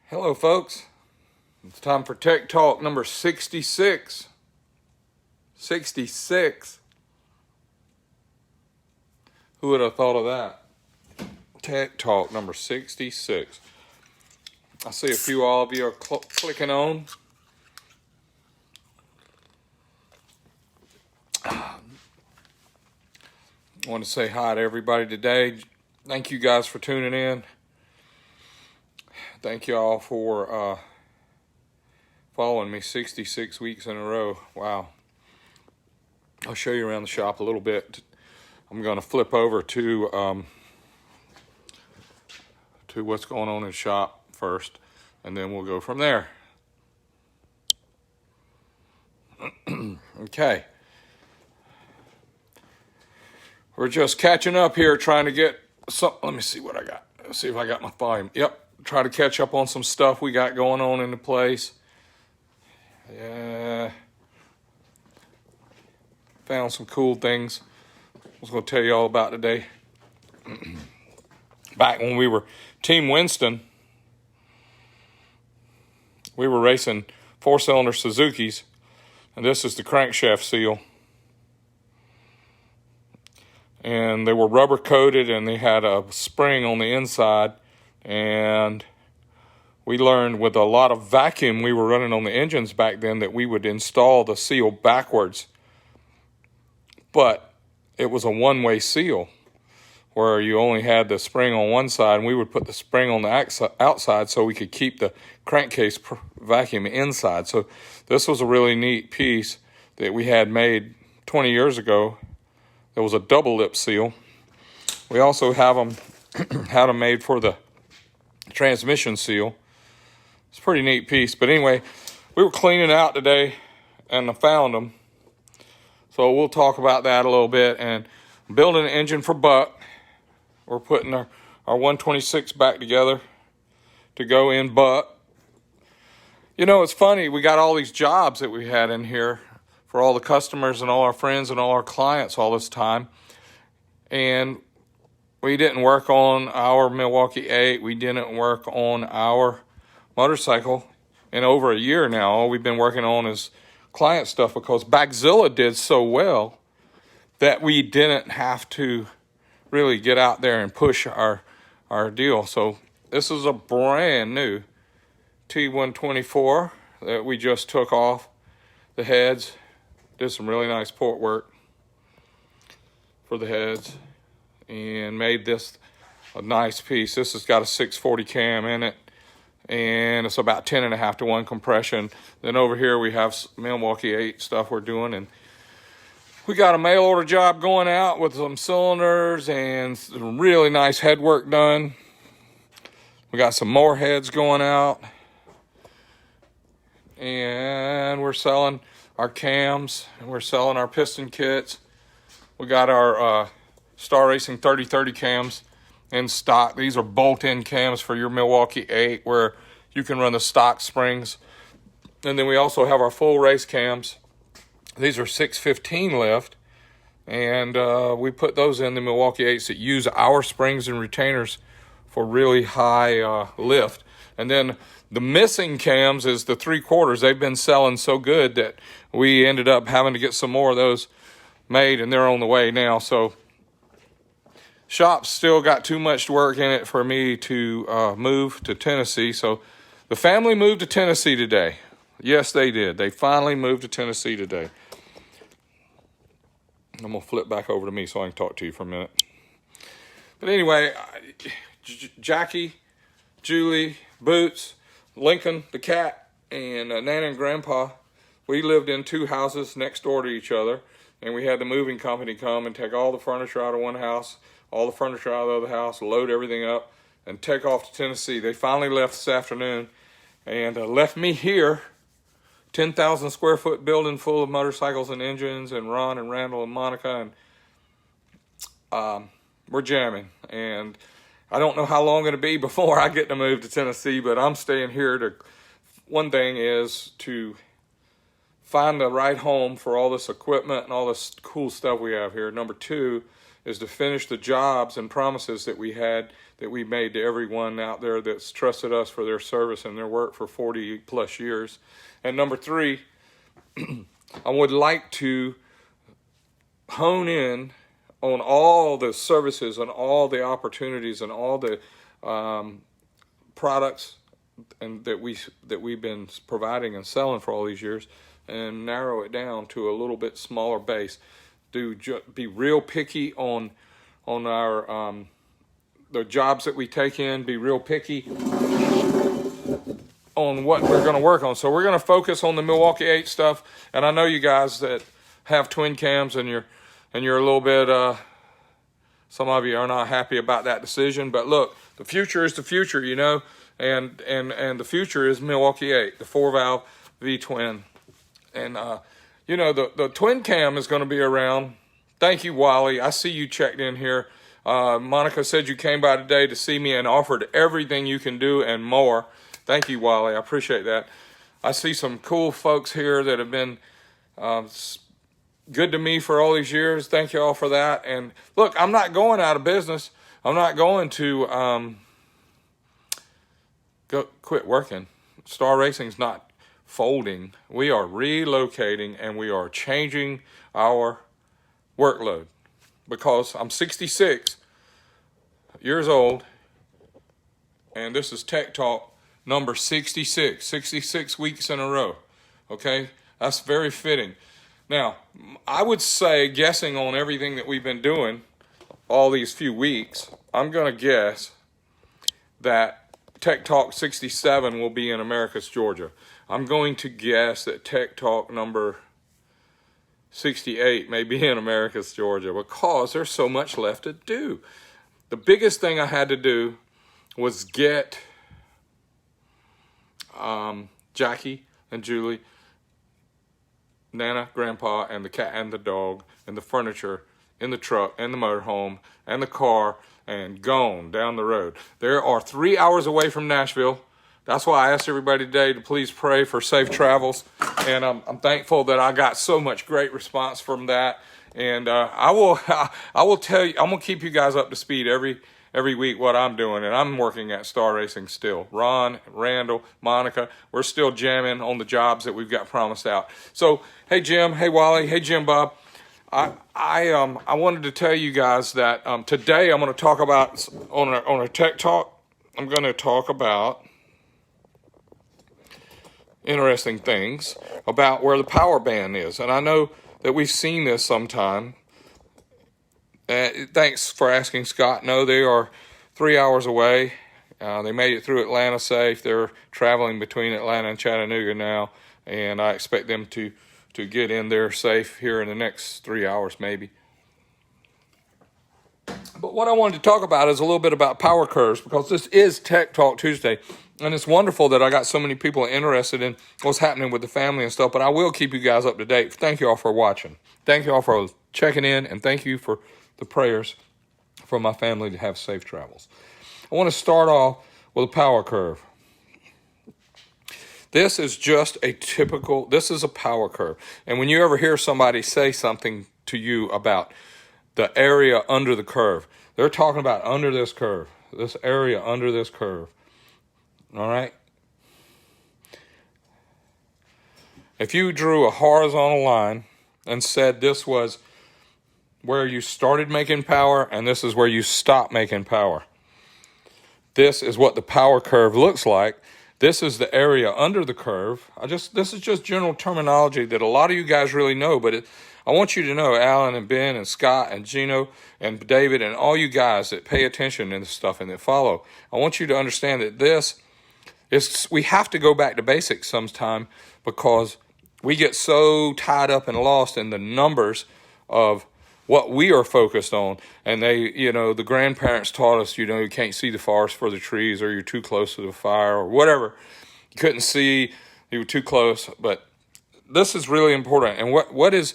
Hello, folks. It's time for Tech Talk number 66. 66. Who would have thought of that? Tech Talk number 66. I see a few of you are clicking on. I want to say hi to everybody today. Thank you guys for tuning in. Thank you all for following me 66 weeks in a row. Wow. I'll show you around the shop a little bit. I'm going to flip over to what's going on in the shop first, and then we'll go from there. Okay. We're just catching up here, trying to get some. Let me see what I got. Let's see if I got my volume. Yep. Try to catch up on some stuff we got going on in the place. Yeah. Found some cool things I was going to tell you all about today. Back when we were Team Winston, we were racing 4-cylinder Suzukis, and this is the crankshaft seal. And they were rubber coated, and they had a spring on the inside. And we learned with a lot of vacuum we were running on the engines back then that we would install the seal backwards. But it was a one-way seal where you only had the spring on one side, and we would put the spring on the outside so we could keep the crankcase vacuum inside. So this was a really neat piece that we had made 20 years ago. There was a double lip seal. We also have them, had them made for the transmission seal. It's a pretty neat piece. But anyway, we were cleaning out today and I found them. So we'll talk about that a little bit. And building an engine for Buck. We're putting our 126 back together to go in Buck. You know, it's funny. We got all these jobs that we had in here for all the customers and all our friends and all our clients all this time. And we didn't work on our Milwaukee 8. We didn't work on our motorcycle in over a year now. All we've been working on is client stuff because Backzilla did so well that we didn't have to really get out there and push our deal. So this is a brand new T124 that we just took off the heads. Did some really nice port work for the heads and made this a nice piece. This has got a 640 cam in it, and it's about 10.5 to 1 compression. Then over here we have Milwaukee 8 stuff we're doing, and we got a mail order job going out with some cylinders and some really nice head work done. We got some more heads going out, and we're selling our cams, and we're selling our piston kits. We got our Star Racing 3030 cams in stock. These are bolt-in cams for your Milwaukee 8 where you can run the stock springs. And then we also have our full race cams. These are 615 lift, and we put those in the Milwaukee 8s that use our springs and retainers for really high lift. And then the missing cams is the 3/4. They've been selling so good that we ended up having to get some more of those made, and they're on the way now. So shop's still got too much work in it for me to move to Tennessee. So the family moved to Tennessee today. Yes, they did. They finally moved to Tennessee today. I'm going to flip back over to me so I can talk to you for a minute. But anyway, Jackie, Julie, Boots, Lincoln, the cat, and Nana and Grandpa, we lived in 2 houses next door to each other, and we had the moving company come and take all the furniture out of one house, all the furniture out of the other house, load everything up, and take off to Tennessee. They finally left this afternoon and left me here, 10,000 square foot building full of motorcycles and engines, and Ron and Randall and Monica, and we're jamming. And I don't know how long it'll be before I get to move to Tennessee, but I'm staying here to, one thing is to find the right home for all this equipment and all this cool stuff we have here. Number 2 is to finish the jobs and promises that we had that we made to everyone out there that's trusted us for their service and their work for 40 plus years. And number three, I would like to hone in on all the services and all the opportunities and all the products and that we've been providing and selling for all these years, and narrow it down to a little bit smaller base. Be real picky on our the jobs that we take in. Be real picky on what we're going to work on. So we're going to focus on the Milwaukee 8 stuff. And I know you guys that have twin cams and you're a little bit. Some of you are not happy about that decision, but look, the future is the future, you know, and the future is Milwaukee 8, the 4-valve V-twin. And, you know, the twin cam is going to be around. Thank you, Wally. I see you checked in here. Monica said you came by today to see me and offered everything you can do and more. Thank you, Wally. I appreciate that. I see some cool folks here that have been good to me for all these years. Thank you all for that. And look, I'm not going out of business. I'm not going to quit working. Star Racing's not folding. We are relocating and we are changing our workload because I'm 66 years old and this is Tech Talk number 66 weeks in a row. Okay, that's very fitting. Now, I would say, guessing on everything that we've been doing all these few weeks, I'm going to guess that Tech Talk 67 will be in Americus, Georgia. I'm going to guess that Tech Talk number 68 may be in Americus, Georgia, because there's so much left to do. The biggest thing I had to do was get Jackie and Julie, Nana, Grandpa, and the cat and the dog, and the furniture in the truck, and the motorhome, and the car, and gone down the road. They are 3 hours away from Nashville. That's why I asked everybody today to please pray for safe travels. And I'm thankful that I got so much great response from that. And I will tell you, I'm gonna keep you guys up to speed every week what I'm doing, and I'm working at Star Racing still. Ron, Randall, Monica, we're still jamming on the jobs that we've got promised out. So, hey Jim, hey Wally, hey Jim Bob. I wanted to tell you guys that today I'm going to talk about on a Tech Talk. I'm going to talk about interesting things about where the power band is, and I know that we've seen this sometime. Thanks for asking, Scott. No, they are 3 hours away. They made it through Atlanta safe. They're traveling between Atlanta and Chattanooga now, and I expect them to get in there safe here in the next 3 hours maybe. But what I wanted to talk about is a little bit about power curves, because this is Tech Talk Tuesday, and it's wonderful that I got so many people interested in what's happening with the family and stuff, but I will keep you guys up to date. Thank you all for watching. Thank you all for checking in, and thank you for the prayers for my family to have safe travels. I want to start off with a power curve. This is just this is a power curve. And when you ever hear somebody say something to you about the area under the curve, they're talking about under this curve, this area under this curve. All right? If you drew a horizontal line and said this was where you started making power and this is where you stopped making power, this is what the power curve looks like. This is the area under the curve. This is just general terminology that a lot of you guys really know, but I want you to know, Alan and Ben and Scott and Gino and David and all you guys that pay attention to this stuff and that follow, I want you to understand that we have to go back to basics sometime, because we get so tied up and lost in the numbers of what we are focused on. And the grandparents taught us, you can't see the forest for the trees, or you're too close to the fire, or whatever. You couldn't see, you were too close. But this is really important. And what is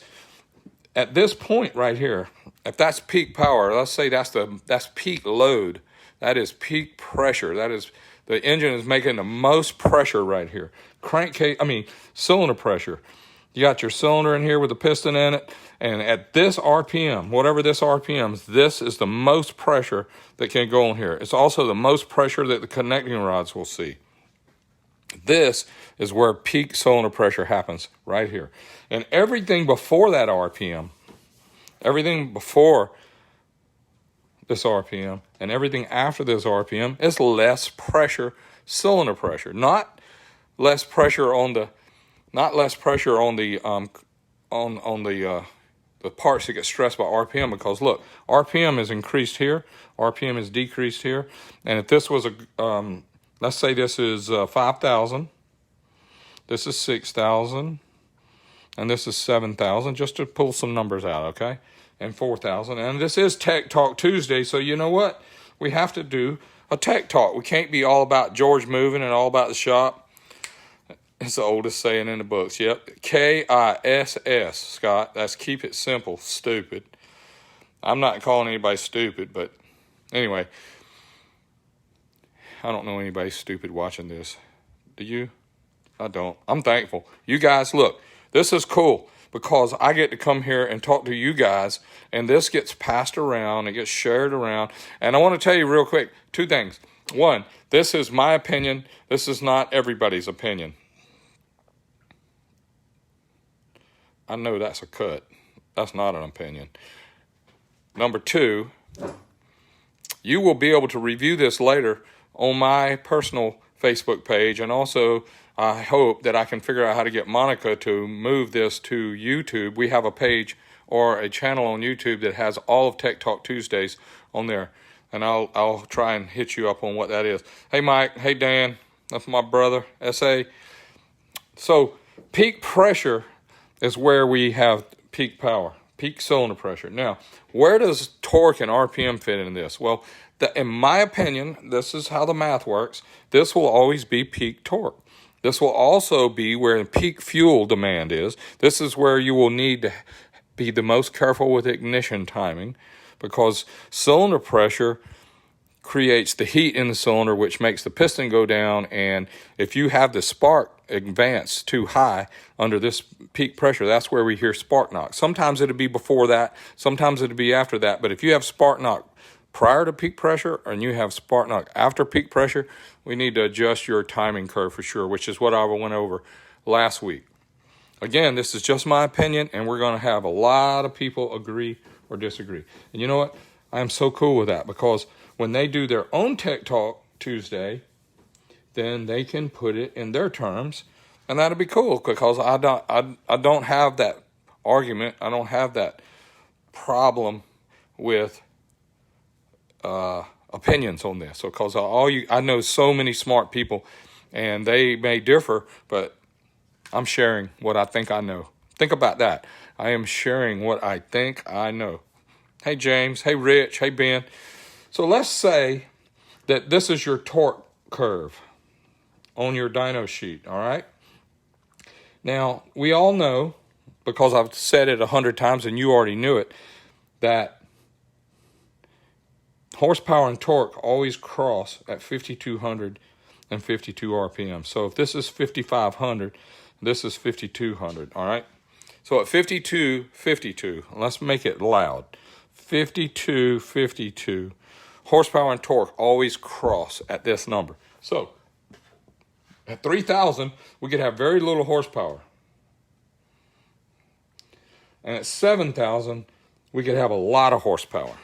at this point right here, if that's peak power, let's say that's peak load, that is peak pressure, that is the engine is making the most pressure right here. Cylinder pressure. You got your cylinder in here with a piston in it, and at this RPM, whatever this RPM is, this is the most pressure that can go on here. It's also the most pressure that the connecting rods will see. This is where peak cylinder pressure happens, right here. And everything before that RPM, everything before this RPM, and everything after this RPM is less pressure, cylinder pressure. Not less pressure on the the parts that get stressed by RPM, because look, RPM is increased here, RPM is decreased here, and if this was a let's say this is 5,000, this is 6,000, and this is 7,000, just to pull some numbers out, okay? And 4,000, and this is Tech Talk Tuesday, so you know what? We have to do a tech talk. We can't be all about George moving and all about the shop. It's the oldest saying in the books. Yep, KISS, Scott. That's keep it simple, stupid. I'm not calling anybody stupid, but anyway, I don't know anybody stupid watching this. Do you? I don't. I'm thankful. You guys, look, this is cool because I get to come here and talk to you guys, and this gets passed around, it gets shared around. And I want to tell you real quick, 2 things. 1, this is my opinion. This is not everybody's opinion. I know that's a cut. That's not an opinion. Number 2, you will be able to review this later on my personal Facebook page, and also I hope that I can figure out how to get Monica to move this to YouTube. We have a page or a channel on YouTube that has all of Tech Talk Tuesdays on there, and I'll try and hit you up on what that is. Hey Mike, hey Dan, that's my brother, SA. So peak pressure is where we have peak power, peak cylinder pressure. Now, where does torque and RPM fit in this? Well, in my opinion, this is how the math works. This will always be peak torque. This will also be where peak fuel demand is. This is where you will need to be the most careful with ignition timing, because cylinder pressure creates the heat in the cylinder, which makes the piston go down, and if you have the spark advance too high under this peak pressure, that's where we hear spark knock. Sometimes it'll be before that, sometimes it'll be after that, but if you have spark knock prior to peak pressure and you have spark knock after peak pressure, we need to adjust your timing curve for sure, which is what I went over last week. Again, this is just my opinion, and we're going to have a lot of people agree or disagree. And you know what? I am so cool with that, because when they do their own Tech Talk Tuesday, then they can put it in their terms, and that'll be cool, because I don't have that argument. I don't have that problem with opinions on this. So, because I know so many smart people, and they may differ, but I'm sharing what I think I know. Think about that. I am sharing what I think I know. Hey James, hey Rich, hey Ben. So let's say that this is your torque curve on your dyno sheet, all right? Now, we all know, because I've said it 100 times and you already knew it, that horsepower and torque always cross at 5,200 and 52 RPM. So if this is 5,500, this is 5,200, all right? So at 52, let's make it loud. 52, horsepower and torque always cross at this number. So at 3,000, we could have very little horsepower. And at 7,000, we could have a lot of horsepower.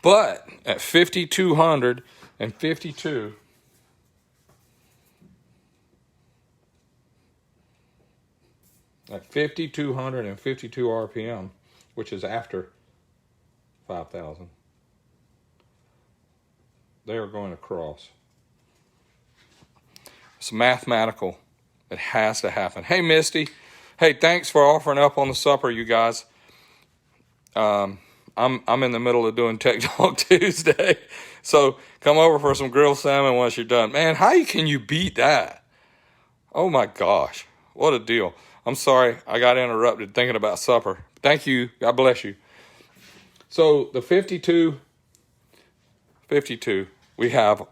But at 5,200 and 52, at 5,200 and 52 RPM, which is after 5,000, they are going to cross. It's mathematical. It has to happen. Hey, Misty. Hey, thanks for offering up on the supper, you guys. I'm in the middle of doing Tech Talk Tuesday, so come over for some grilled salmon once you're done. Man, how can you beat that? Oh my gosh, what a deal. I'm sorry I got interrupted thinking about supper. Thank you. God bless you. So the 52, we have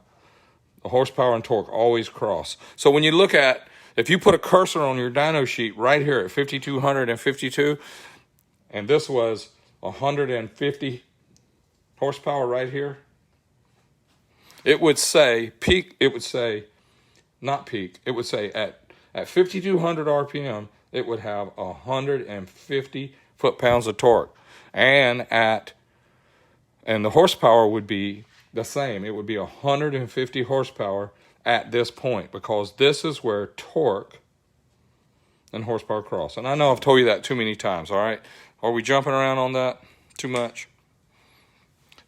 the horsepower and torque always cross. So when you look at, If you put a cursor on your dyno sheet right here at 5252, and this was 150 horsepower right here, it would say peak, it would say, not peak, it would say at 5,200 RPM, it would have 150 foot-pounds of torque. And the horsepower would be the same. It would be 150 horsepower at this point, because this is where torque and horsepower cross. And I know I've told you that too many times, all right? Are we jumping around on that too much?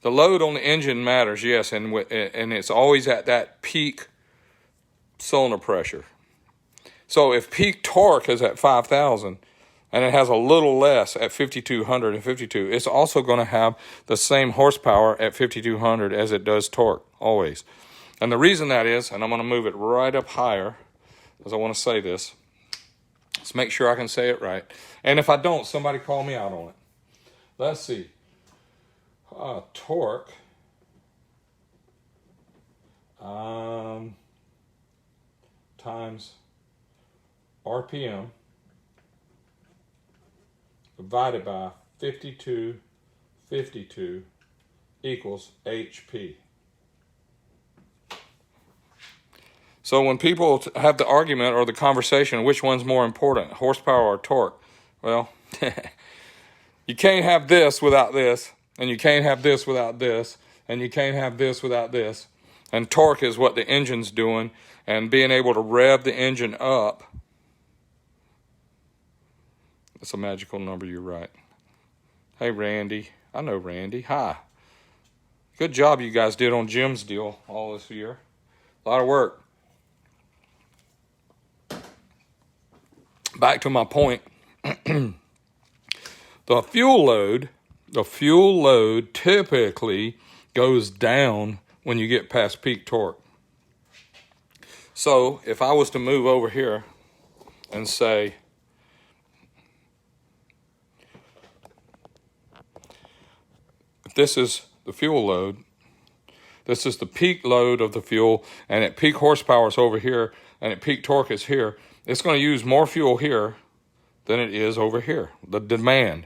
The load on the engine matters, yes, and it's always at that peak cylinder pressure. So if peak torque is at 5,000 and it has a little less at 5,252, it's also going to have the same horsepower at 5,200 as it does torque, always. And the reason that is, and I'm going to move it right up higher, because I want to say this. Let's make sure I can say it right. And if I don't, somebody call me out on it. Let's see. Torque times RPM divided by 5252 equals HP. So when people have the argument or the conversation, which one's more important, horsepower or torque? Well, you can't have this without this, and you can't have this without this, and you can't have this without this. And torque is what the engine's doing, and being able to rev the engine up. It's a magical number, you're right. Hey, Randy. I know Randy. Hi. Good job you guys did on Jim's deal all this year. A lot of work. Back to my point. The fuel load typically goes down when you get past peak torque. So if I was to move over here and say, if this is the fuel load, this is the peak load of the fuel, and at peak horsepower is over here, and at peak torque is here, it's going to use more fuel here than it is over here, the demand.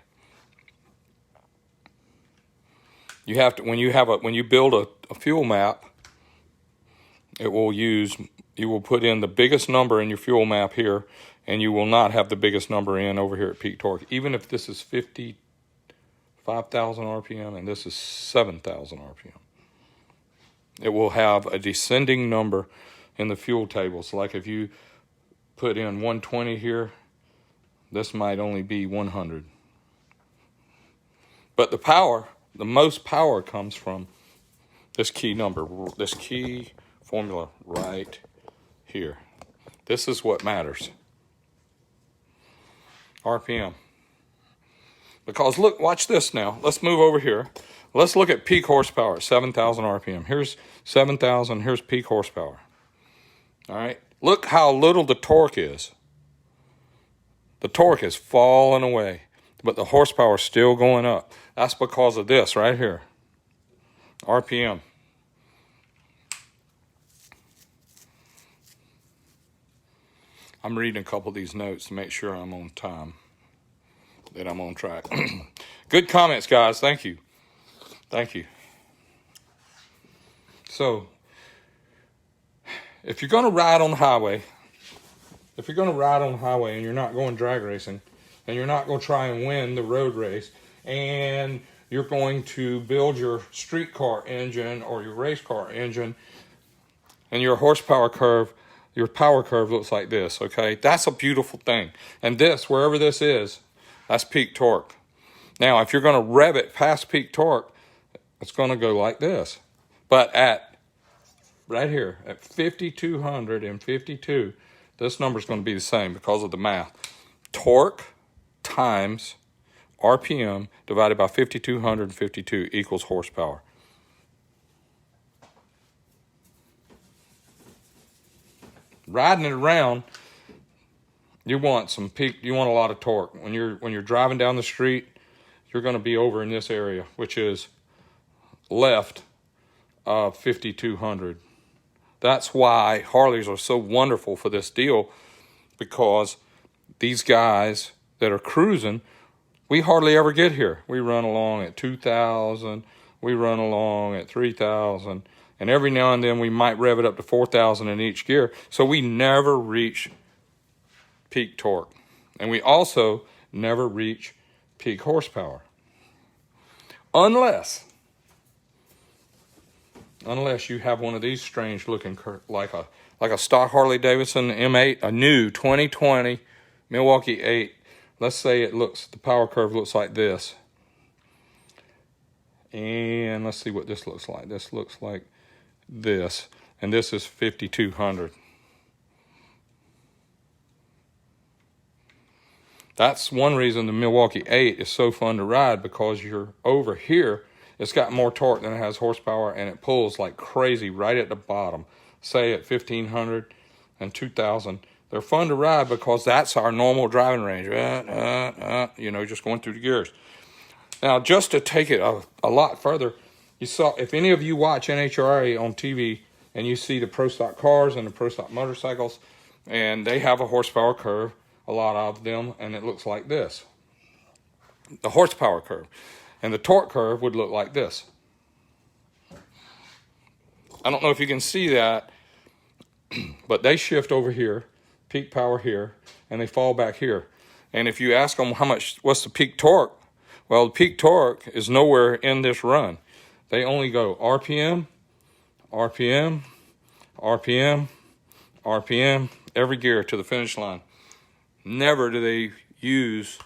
You have to, when you build a fuel map, you will put in the biggest number in your fuel map here, and you will not have the biggest number in over here at peak torque. Even if this is 55,000 RPM and this is 7,000 RPM. It will have a descending number in the fuel tables. Like if you put in 120 here, this might only be 100. But the power, the most power comes from this key number, this key formula right here. This is what matters. RPM. Because look, watch this now. Let's move over here. Let's look at peak horsepower, 7,000 RPM. Here's 7,000, here's peak horsepower. All right, look how little the torque is. The torque is falling away, but the horsepower is still going up. That's because of this right here, RPM. I'm reading a couple of these notes to make sure I'm on time, that I'm on track. Good comments, guys. Thank you. Thank you. So, if you're going to ride on the highway, and you're not going drag racing, and you're not going to try and win the road race, and you're going to build your street car engine or your race car engine, and your horsepower curve, your power curve looks like this, okay? That's a beautiful thing. And this, wherever this is, that's peak torque. Now, if you're going to rev it past peak torque, it's going to go like this. But at right here, at 5,252, this number is going to be the same because of the math. Torque times RPM divided by 5,252 equals horsepower. Riding it around, you want some peak. You want a lot of torque. When you're driving down the street, you're going to be over in this area, which is left of 5,200. That's why Harleys are so wonderful for this deal, because these guys that are cruising, we hardly ever get here. We run along at 2,000, we run along at 3,000, and every now and then we might rev it up to 4,000 in each gear. So we never reach peak torque. And we also never reach peak horsepower. Unless you have one of these strange looking, like a stock Harley Davidson M8, a new 2020 Milwaukee 8. Let's say the power curve looks like this. And let's see what this looks like. This looks like this. And this is 5,200. That's one reason the Milwaukee 8 is so fun to ride, because you're over here. It's got more torque than it has horsepower, and it pulls like crazy right at the bottom. Say at 1,500 and 2,000. They're fun to ride because that's our normal driving range. Just going through the gears. Now, just to take it a lot further, if any of you watch NHRA on TV and you see the Pro Stock cars and the Pro Stock motorcycles, and they have a horsepower curve, a lot of them, and it looks like this. The horsepower curve. And the torque curve would look like this. I don't know if you can see that, but they shift over here, peak power here, and they fall back here. And if you ask them what's the peak torque? Well, the peak torque is nowhere in this run. They only go RPM, RPM, RPM, RPM, every gear to the finish line. Never do they use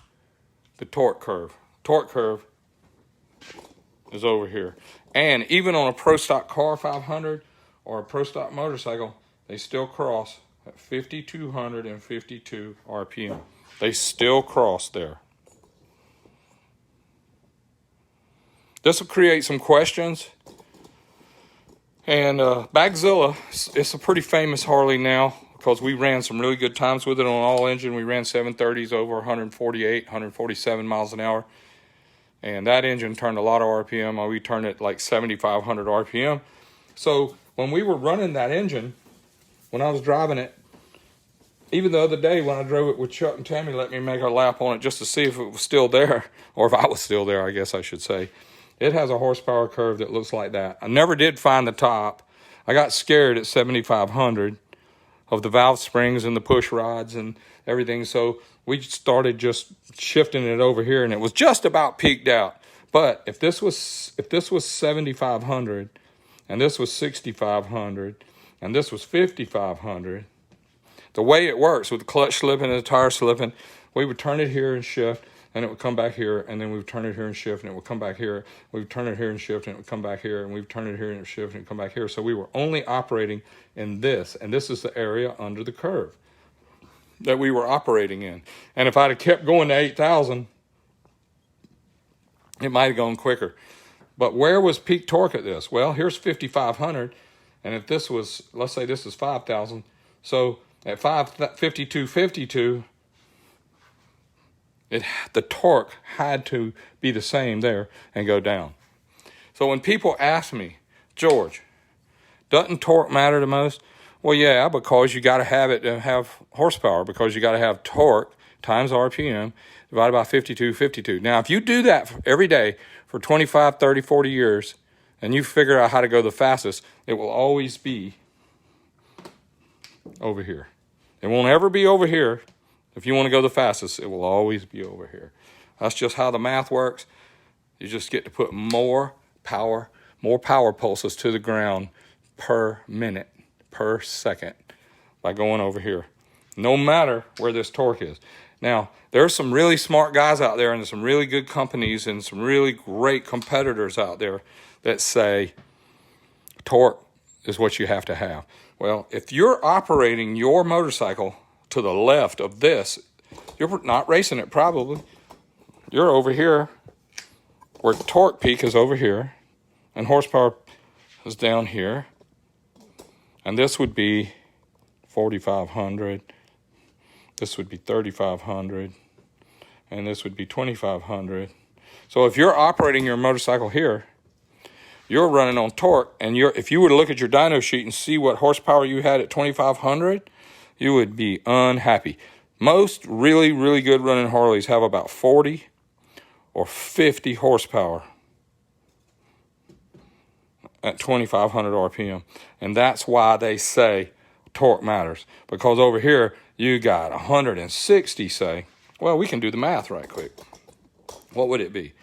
the torque curve. Torque curve is over here. And even on a Pro Stock car 500 or a Pro Stock motorcycle, they still cross at 5,252 RPM. They still cross there. This will create some questions. And Bagzilla, it's a pretty famous Harley now, because we ran some really good times with it on all engine. We ran 730s over 148, 147 miles an hour. And that engine turned a lot of RPM. We turned it like 7,500 RPM. So when we were running that engine, when I was driving it, even the other day when I drove it with Chuck and Tammy, let me make a lap on it just to see if it was still there, or if I was still there, I guess I should say. It has a horsepower curve that looks like that. I never did find the top. I got scared at 7,500 of the valve springs and the push rods and everything. So we started just shifting it over here, and it was just about peaked out. But if this was 7,500, and this was 6,500, and this was 5,500, the way it works with the clutch slipping and the tire slipping, we would turn it here and shift, and it would come back here, and then we would turn it here and shift, and it would come back here. We would turn it here and shift, and it would come back here, and we would turn it here and shift, and it would come back here. So we were only operating in this, and this is the area under the curve that we were operating in. And if I'd have kept going to 8,000, it might have gone quicker. But where was peak torque at this? Well, here's 5,500, and if this was, let's say this is 5,000, so at 5,5252, the torque had to be the same there and go down. So when people ask me, George, doesn't torque matter the most? Well, yeah, because you got to have it to have horsepower, because you got to have torque times RPM divided by 5,252. Now, if you do that every day for 25, 30, 40 years, and you figure out how to go the fastest, it will always be over here. It won't ever be over here. If you want to go the fastest, it will always be over here. That's just how the math works. You just get to put more power pulses to the ground per minute, per second, by going over here, no matter where this torque is. Now, there's some really smart guys out there, and some really good companies and some really great competitors out there that say torque is what you have to have. Well, if you're operating your motorcycle to the left of this, you're not racing it probably. You're over here where torque peak is over here and horsepower is down here. And this would be 4,500. This would be 3,500. And this would be 2,500. So if you're operating your motorcycle here, you're running on torque, and if you were to look at your dyno sheet and see what horsepower you had at 2,500, You would be unhappy. Most really, really good running Harleys have about 40 or 50 horsepower at 2,500 RPM. And that's why they say torque matters. Because over here, you got 160, say. Well, we can do the math right quick. What would it be?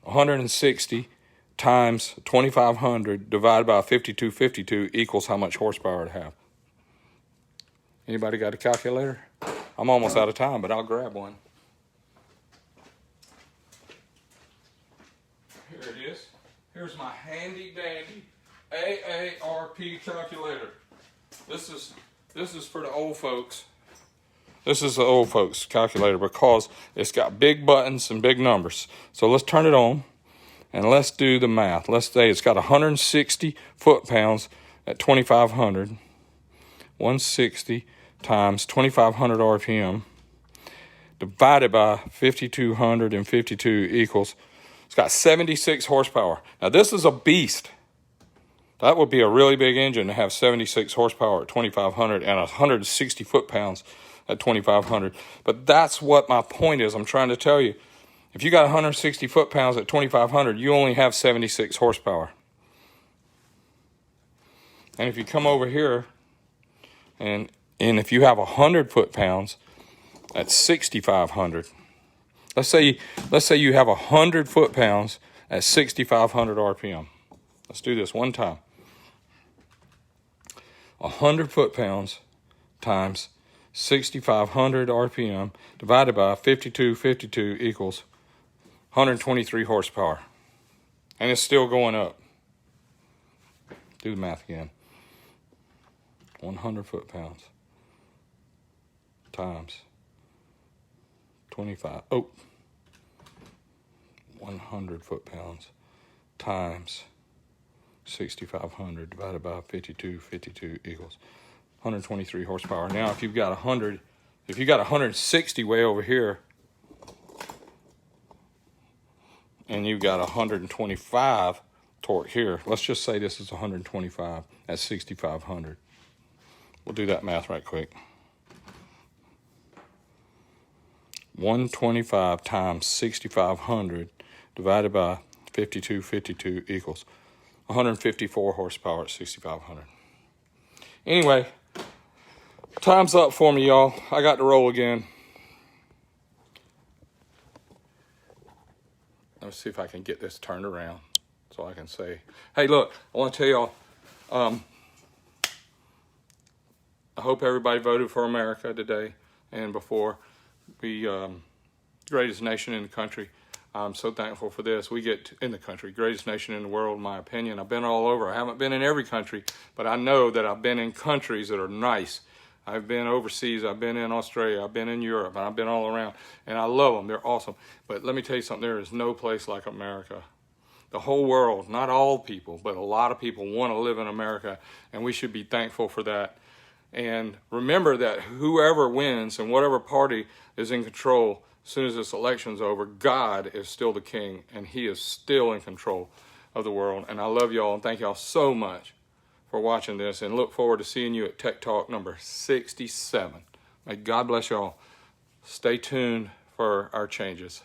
160 times 2,500 divided by 5252 equals how much horsepower it have. Anybody got a calculator? I'm almost out of time, but I'll grab one. Here it is. Here's my handy dandy AARP calculator. This is for the old folks. This is the old folks calculator because it's got big buttons and big numbers. So let's turn it on and let's do the math. Let's say it's got 160 foot-pounds at 2,500. 160 times 2,500 RPM divided by 5,252 equals, it's got 76 horsepower. Now this is a beast. That would be a really big engine to have 76 horsepower at 2,500 and 160 foot-pounds at 2,500. But that's what my point is. I'm trying to tell you. If you got 160 foot-pounds at 2,500, you only have 76 horsepower. And if you come over here, and if you have 100 foot-pounds at 6,500, let's say you have 100 foot-pounds at 6,500 RPM. Let's do this one time. 100 foot-pounds times 6,500 RPM divided by 5252 equals 123 horsepower. And it's still going up. Do the math again. 100 foot-pounds times 100 foot-pounds times 6,500 divided by 5252 equals 123 horsepower. Now, if you've got 160 way over here, and you've got 125 torque here, let's just say this is 125 at 6,500. We'll do that math right quick. 125 times 6,500 divided by 5252 equals 154 horsepower at 6,500. Anyway, time's up for me, y'all. I got to roll again. Let's see if I can get this turned around so I can say, hey, look, I want to tell y'all, I hope everybody voted for America today and before. We, greatest nation in the country. I'm so thankful for this. We get in the country, greatest nation in the world, in my opinion. I've been all over. I haven't been in every country, but I know that I've been in countries that are nice. I've been overseas. I've been in Australia. I've been in Europe. And I've been all around. And I love them. They're awesome. But let me tell you something. There is no place like America. The whole world, not all people, but a lot of people want to live in America. And we should be thankful for that. And remember that whoever wins and whatever party is in control, as soon as this election's over, God is still the king. And he is still in control of the world. And I love y'all and thank y'all so much for watching this, and look forward to seeing you at Tech Talk number 67. May God bless y'all. Stay tuned for our changes.